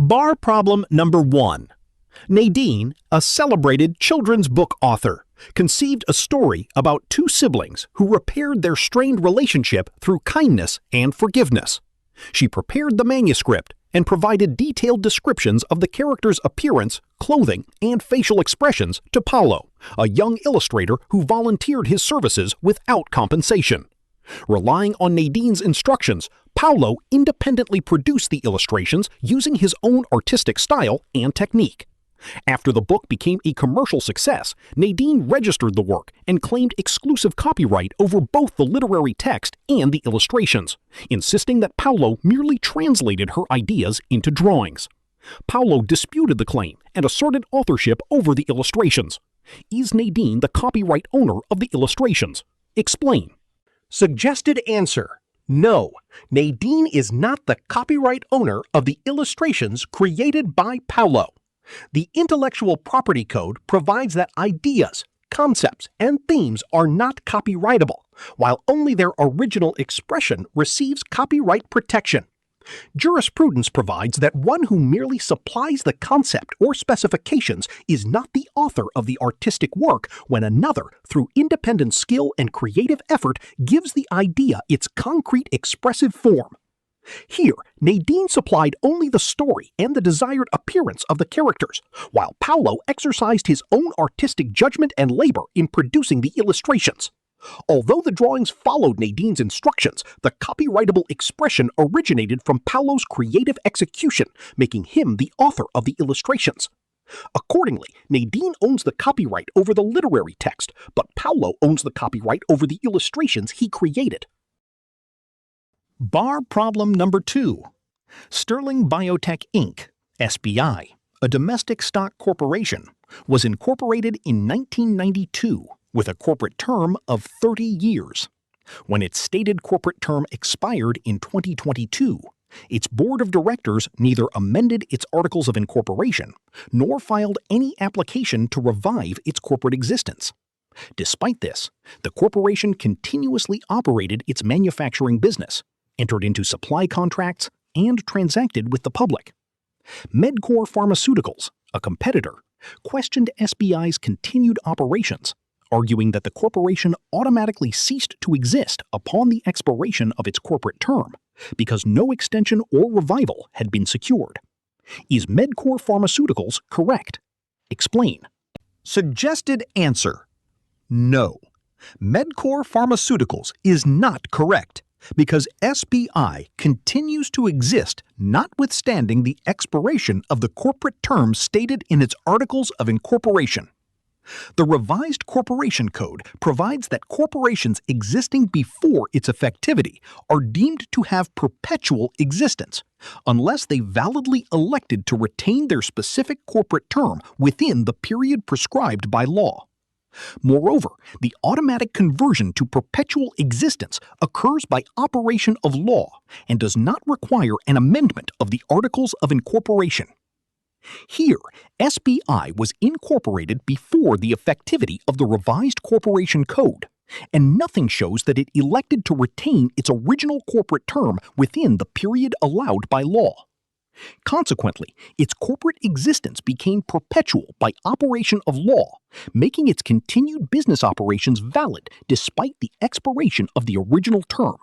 Bar problem number 1. Nadine, a celebrated children's book author, conceived a story about two siblings who repaired their strained relationship through kindness and forgiveness. She prepared the manuscript and provided detailed descriptions of the characters' appearance, clothing, and facial expressions to Paolo, a young illustrator who volunteered his services without compensation. Relying on Nadine's instructions, Paolo independently produced the illustrations using his own artistic style and technique. After the book became a commercial success, Nadine registered the work and claimed exclusive copyright over both the literary text and the illustrations, insisting that Paolo merely translated her ideas into drawings. Paolo disputed the claim and asserted authorship over the illustrations. Is Nadine the copyright owner of the illustrations? Explain. Suggested answer: no, Nadine is not the copyright owner of the illustrations created by Paolo. The Intellectual Property Code provides that ideas, concepts, and themes are not copyrightable, while only their original expression receives copyright protection. Jurisprudence provides that one who merely supplies the concept or specifications is not the author of the artistic work when another, through independent skill and creative effort, gives the idea its concrete expressive form. Here, Nadine supplied only the story and the desired appearance of the characters, while Paolo exercised his own artistic judgment and labor in producing the illustrations. Although the drawings followed Nadine's instructions, the copyrightable expression originated from Paolo's creative execution, making him the author of the illustrations. Accordingly, Nadine owns the copyright over the literary text, but Paolo owns the copyright over the illustrations he created. Bar problem number 2. Sterling Biotech Inc., SBI, a domestic stock corporation, was incorporated in 1992 with a corporate term of 30 years. When its stated corporate term expired in 2022, its board of directors neither amended its articles of incorporation nor filed any application to revive its corporate existence. Despite this, the corporation continuously operated its manufacturing business, entered into supply contracts, and transacted with the public. Medcore Pharmaceuticals, a competitor, questioned SBI's continued operations, arguing that the corporation automatically ceased to exist upon the expiration of its corporate term because no extension or revival had been secured. Is Medcore Pharmaceuticals correct? Explain. Suggested answer: no. Medcore Pharmaceuticals is not correct, because SBI continues to exist notwithstanding the expiration of the corporate term stated in its Articles of Incorporation. The Revised Corporation Code provides that corporations existing before its effectivity are deemed to have perpetual existence, unless they validly elected to retain their specific corporate term within the period prescribed by law. Moreover, the automatic conversion to perpetual existence occurs by operation of law and does not require an amendment of the Articles of Incorporation. Here, SBI was incorporated before the effectivity of the Revised Corporation Code, and nothing shows that it elected to retain its original corporate term within the period allowed by law. Consequently, its corporate existence became perpetual by operation of law, making its continued business operations valid despite the expiration of the original term.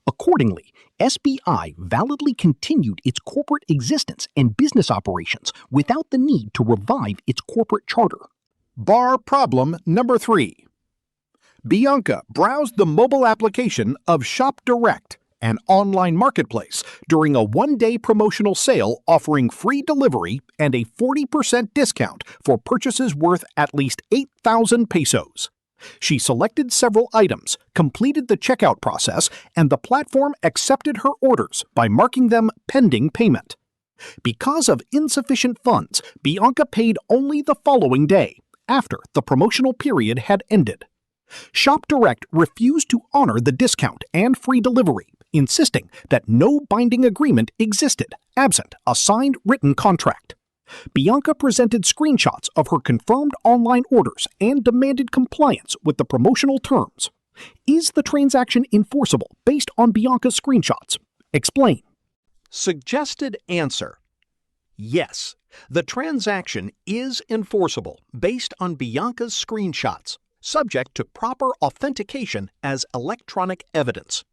Accordingly, SBI validly continued its corporate existence and business operations without the need to revive its corporate charter. Bar problem number 3. Bianca browsed the mobile application of Shop Direct, an online marketplace, during a one-day promotional sale offering free delivery and a 40% discount for purchases worth at least 8,000 pesos. She selected several items, completed the checkout process, and the platform accepted her orders by marking them pending payment. Because of insufficient funds, Bianca paid only the following day, after the promotional period had ended. Shop Direct refused to honor the discount and free delivery, insisting that no binding agreement existed, absent a signed written contract. Bianca presented screenshots of her confirmed online orders and demanded compliance with the promotional terms. Is the transaction enforceable based on Bianca's screenshots? Explain. Suggested answer: Yes, the transaction is enforceable based on Bianca's screenshots, subject to proper authentication as electronic evidence.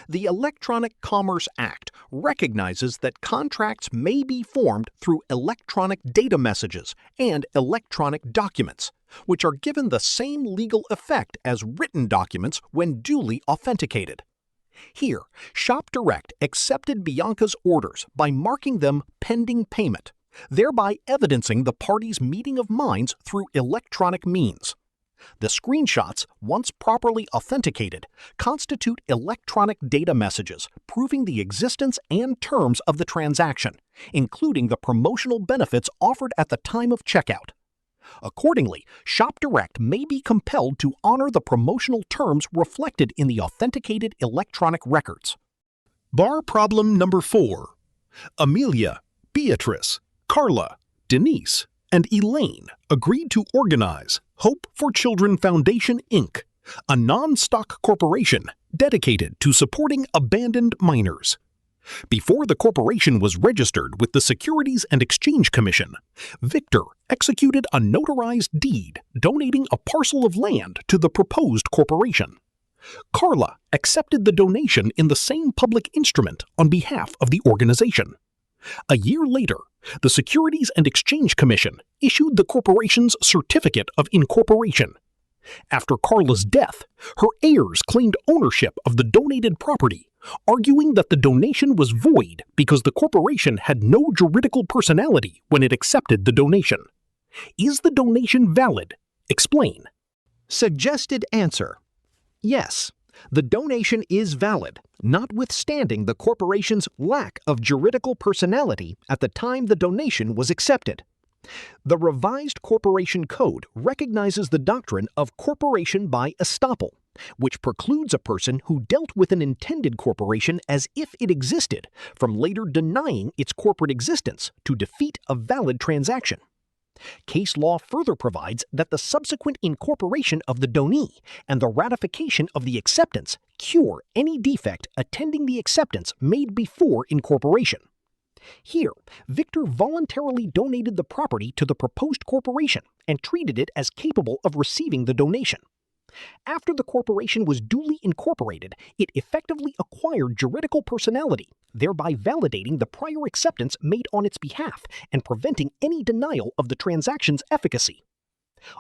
The Electronic Commerce Act recognizes that contracts may be formed through electronic data messages and electronic documents, which are given the same legal effect as written documents when duly authenticated. Here, ShopDirect accepted Bianca's orders by marking them pending payment, thereby evidencing the parties' meeting of minds through electronic means. The screenshots, once properly authenticated, constitute electronic data messages proving the existence and terms of the transaction, including the promotional benefits offered at the time of checkout. Accordingly, ShopDirect may be compelled to honor the promotional terms reflected in the authenticated electronic records. Bar problem number 4. Amelia, Beatrice, Carla, Denise, and Elaine agreed to organize Hope for Children Foundation, Inc., a non-stock corporation dedicated to supporting abandoned minors. Before the corporation was registered with the Securities and Exchange Commission, Victor executed a notarized deed donating a parcel of land to the proposed corporation. Carla accepted the donation in the same public instrument on behalf of the organization. A year later, the Securities and Exchange Commission issued the corporation's certificate of incorporation. After Carla's death, her heirs claimed ownership of the donated property, arguing that the donation was void because the corporation had no juridical personality when it accepted the donation. Is the donation valid? Explain. Suggested answer: yes, the donation is valid, notwithstanding the corporation's lack of juridical personality at the time the donation was accepted. The revised Corporation Code recognizes the doctrine of corporation by estoppel, which precludes a person who dealt with an intended corporation as if it existed from later denying its corporate existence to defeat a valid transaction. Case law further provides that the subsequent incorporation of the donee and the ratification of the acceptance cure any defect attending the acceptance made before incorporation. Here, Victor voluntarily donated the property to the proposed corporation and treated it as capable of receiving the donation. After the corporation was duly incorporated, it effectively acquired juridical personality, thereby validating the prior acceptance made on its behalf and preventing any denial of the transaction's efficacy.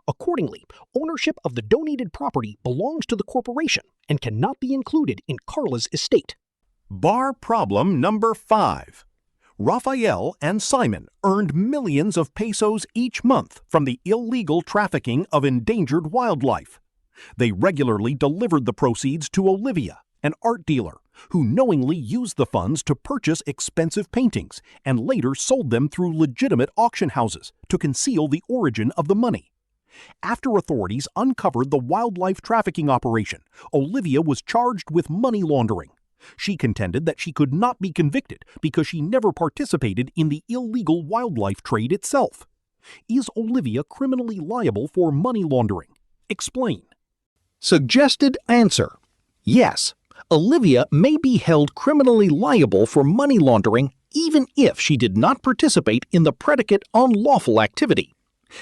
Accordingly, ownership of the donated property belongs to the corporation and cannot be included in Carla's estate. Bar problem number 5. Raphael and Simon earned millions of pesos each month from the illegal trafficking of endangered wildlife. They regularly delivered the proceeds to Olivia, an art dealer, who knowingly used the funds to purchase expensive paintings and later sold them through legitimate auction houses to conceal the origin of the money. After authorities uncovered the wildlife trafficking operation, Olivia was charged with money laundering. She contended that she could not be convicted because she never participated in the illegal wildlife trade itself. Is Olivia criminally liable for money laundering? Explain. Suggested answer: yes, Olivia may be held criminally liable for money laundering even if she did not participate in the predicate unlawful activity.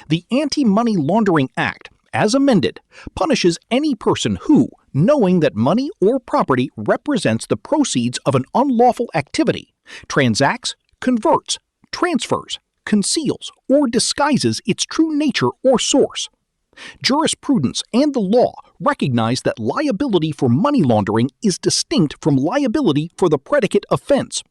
The Anti-Money Laundering Act, as amended, punishes any person who, knowing that money or property represents the proceeds of an unlawful activity, transacts, converts, transfers, conceals, or disguises its true nature or source. Jurisprudence and the law recognize that liability for money laundering is distinct from liability for the predicate offense.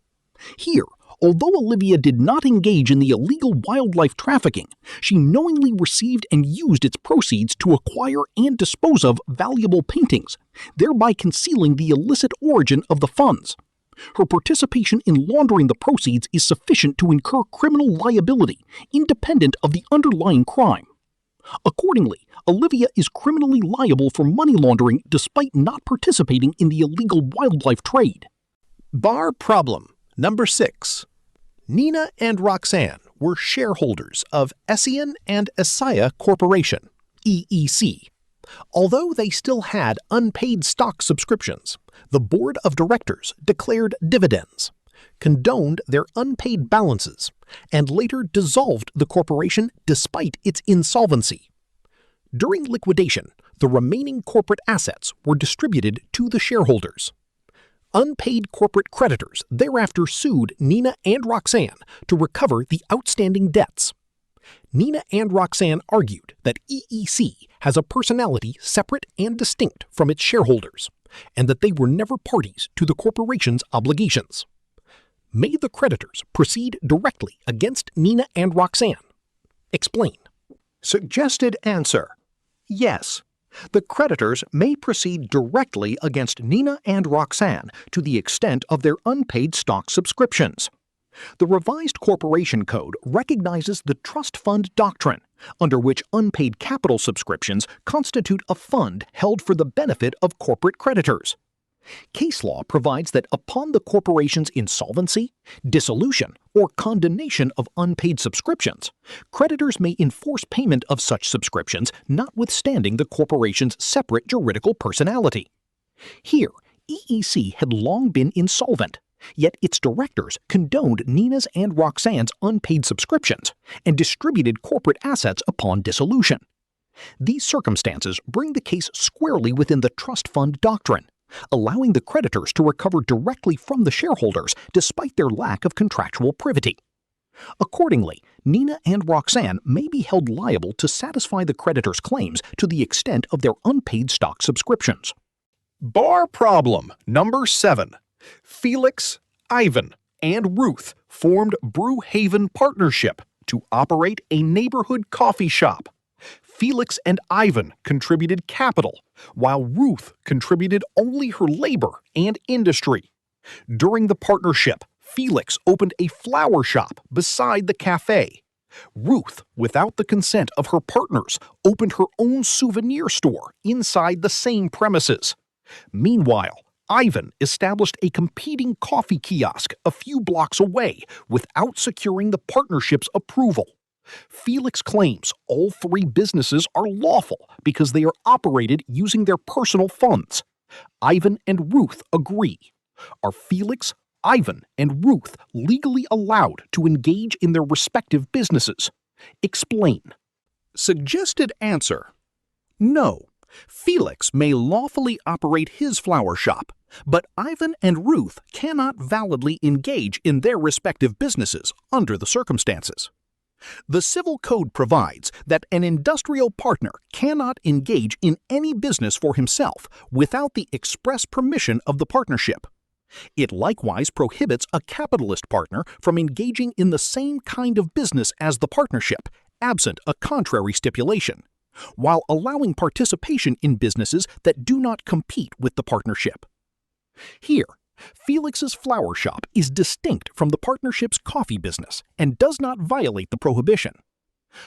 Here, although Olivia did not engage in the illegal wildlife trafficking, she knowingly received and used its proceeds to acquire and dispose of valuable paintings, thereby concealing the illicit origin of the funds. Her participation in laundering the proceeds is sufficient to incur criminal liability, independent of the underlying crime. Accordingly, Olivia is criminally liable for money laundering despite not participating in the illegal wildlife trade. Bar problem number 6. Nina and Roxanne were shareholders of Essien and Isaiah Corporation, EEC. Although they still had unpaid stock subscriptions, the board of directors declared dividends. condoned their unpaid balances and later dissolved the corporation despite its insolvency. During liquidation, the remaining corporate assets were distributed to the shareholders. Unpaid corporate creditors thereafter sued Nina and Roxanne to recover the outstanding debts. Nina and Roxanne argued that EEC has a personality separate and distinct from its shareholders, and that they were never parties to the corporation's obligations. May the creditors proceed directly against Nina and Roxanne? Explain. Suggested answer: yes. The creditors may proceed directly against Nina and Roxanne to the extent of their unpaid stock subscriptions. The revised Corporation Code recognizes the trust fund doctrine, under which unpaid capital subscriptions constitute a fund held for the benefit of corporate creditors. Case law provides that upon the corporation's insolvency, dissolution, or condonation of unpaid subscriptions, creditors may enforce payment of such subscriptions notwithstanding the corporation's separate juridical personality. Here, EEC had long been insolvent, yet its directors condoned Nina's and Roxanne's unpaid subscriptions and distributed corporate assets upon dissolution. These circumstances bring the case squarely within the trust fund doctrine, allowing the creditors to recover directly from the shareholders despite their lack of contractual privity. Accordingly, Nina and Roxanne may be held liable to satisfy the creditors' claims to the extent of their unpaid stock subscriptions. Bar problem number 7. Felix, Ivan, and Ruth formed Brewhaven Partnership to operate a neighborhood coffee shop. Felix and Ivan contributed capital, while Ruth contributed only her labor and industry. During the partnership, Felix opened a flower shop beside the cafe. Ruth, without the consent of her partners, opened her own souvenir store inside the same premises. Meanwhile, Ivan established a competing coffee kiosk a few blocks away without securing the partnership's approval. Felix claims all three businesses are lawful because they are operated using their personal funds. Ivan and Ruth agree. Are Felix, Ivan, and Ruth legally allowed to engage in their respective businesses? Explain. Suggested answer: no. Felix may lawfully operate his flower shop, but Ivan and Ruth cannot validly engage in their respective businesses under the circumstances. The Civil Code provides that an industrial partner cannot engage in any business for himself without the express permission of the partnership. It likewise prohibits a capitalist partner from engaging in the same kind of business as the partnership, absent a contrary stipulation, while allowing participation in businesses that do not compete with the partnership. Here, Felix's flower shop is distinct from the partnership's coffee business and does not violate the prohibition.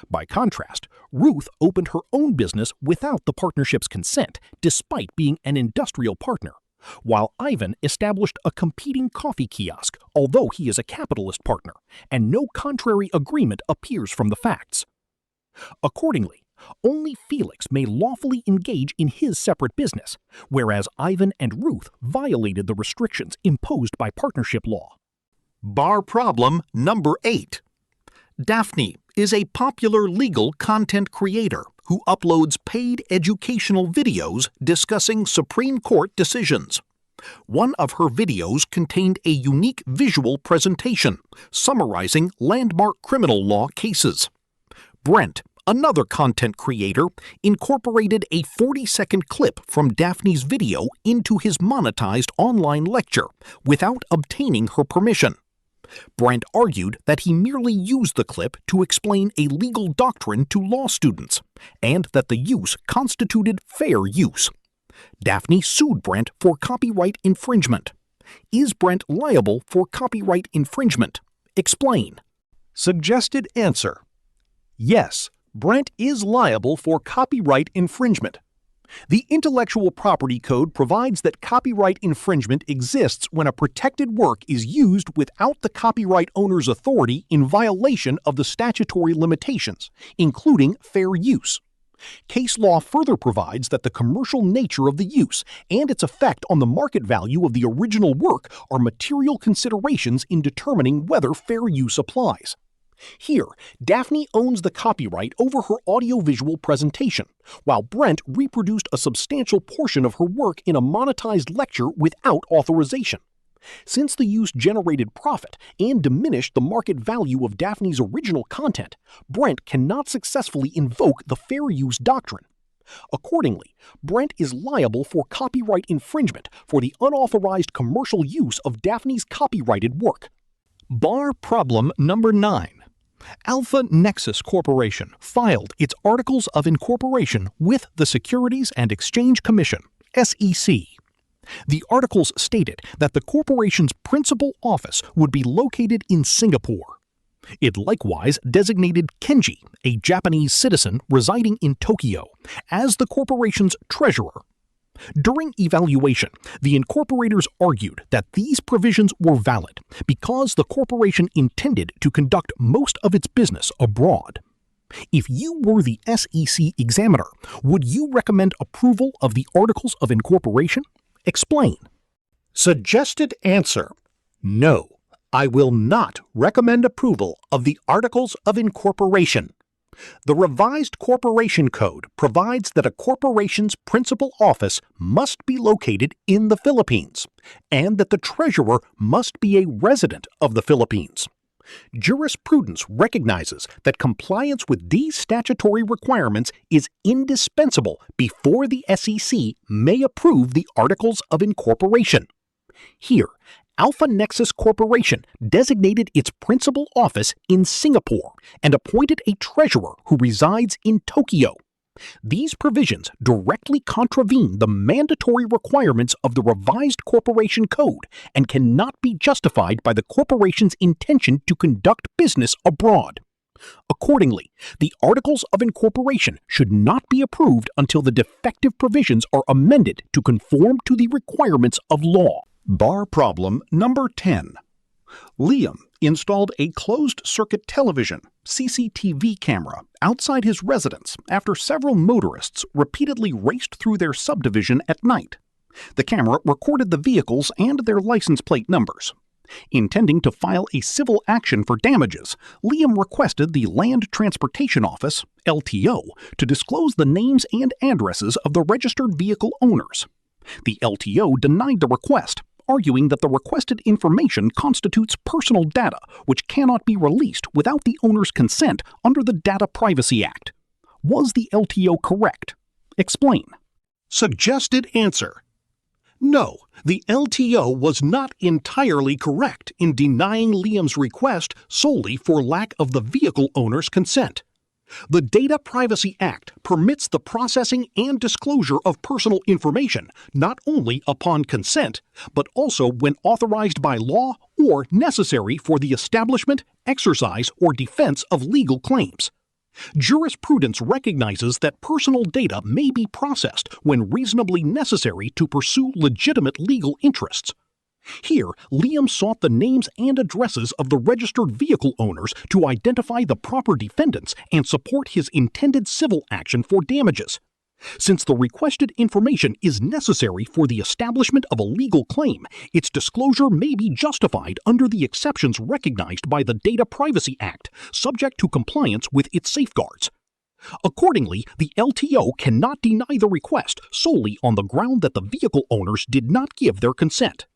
By contrast, Ruth opened her own business without the partnership's consent, despite being an industrial partner, while Ivan established a competing coffee kiosk, although he is a capitalist partner, and no contrary agreement appears from the facts. Accordingly, only Felix may lawfully engage in his separate business, whereas Ivan and Ruth violated the restrictions imposed by partnership law. Bar problem number 8. Daphne is a popular legal content creator who uploads paid educational videos discussing Supreme Court decisions. One of her videos contained a unique visual presentation summarizing landmark criminal law cases. Brent, another content creator, incorporated a 40-second clip from Daphne's video into his monetized online lecture without obtaining her permission. Brent argued that he merely used the clip to explain a legal doctrine to law students, and that the use constituted fair use. Daphne sued Brent for copyright infringement. Is Brent liable for copyright infringement? Explain. Suggested answer: yes. Brent is liable for copyright infringement. The Intellectual Property Code provides that copyright infringement exists when a protected work is used without the copyright owner's authority in violation of the statutory limitations, including fair use. Case law further provides that the commercial nature of the use and its effect on the market value of the original work are material considerations in determining whether fair use applies. Here, Daphne owns the copyright over her audiovisual presentation, while Brent reproduced a substantial portion of her work in a monetized lecture without authorization. Since the use generated profit and diminished the market value of Daphne's original content, Brent cannot successfully invoke the fair use doctrine. Accordingly, Brent is liable for copyright infringement for the unauthorized commercial use of Daphne's copyrighted work. Bar problem number 9. Alpha Nexus Corporation filed its Articles of Incorporation with the Securities and Exchange Commission, SEC. The articles stated that the corporation's principal office would be located in Singapore. It likewise designated Kenji, a Japanese citizen residing in Tokyo, as the corporation's treasurer. During evaluation, the incorporators argued that these provisions were valid because the corporation intended to conduct most of its business abroad. If you were the SEC examiner, would you recommend approval of the Articles of Incorporation? Explain. Suggested answer: no, I will not recommend approval of the Articles of Incorporation. The revised Corporation Code provides that a corporation's principal office must be located in the Philippines, and that the treasurer must be a resident of the Philippines. Jurisprudence recognizes that compliance with these statutory requirements is indispensable before the SEC may approve the Articles of Incorporation. Here, Alpha Nexus Corporation designated its principal office in Singapore and appointed a treasurer who resides in Tokyo. These provisions directly contravene the mandatory requirements of the revised Corporation Code and cannot be justified by the corporation's intention to conduct business abroad. Accordingly, the Articles of Incorporation should not be approved until the defective provisions are amended to conform to the requirements of law. Bar problem number 10. Liam installed a closed-circuit television, CCTV camera, outside his residence after several motorists repeatedly raced through their subdivision at night. The camera recorded the vehicles and their license plate numbers. Intending to file a civil action for damages, Liam requested the Land Transportation Office, LTO, to disclose the names and addresses of the registered vehicle owners. The LTO denied the request, arguing that the requested information constitutes personal data which cannot be released without the owner's consent under the Data Privacy Act. Was the LTO correct? Explain. Suggested answer: no, the LTO was not entirely correct in denying Liam's request solely for lack of the vehicle owner's consent. The Data Privacy Act permits the processing and disclosure of personal information not only upon consent, but also when authorized by law or necessary for the establishment, exercise, or defense of legal claims. Jurisprudence recognizes that personal data may be processed when reasonably necessary to pursue legitimate legal interests. Here, Liam sought the names and addresses of the registered vehicle owners to identify the proper defendants and support his intended civil action for damages. Since the requested information is necessary for the establishment of a legal claim, its disclosure may be justified under the exceptions recognized by the Data Privacy Act, subject to compliance with its safeguards. Accordingly, the LTO cannot deny the request solely on the ground that the vehicle owners did not give their consent.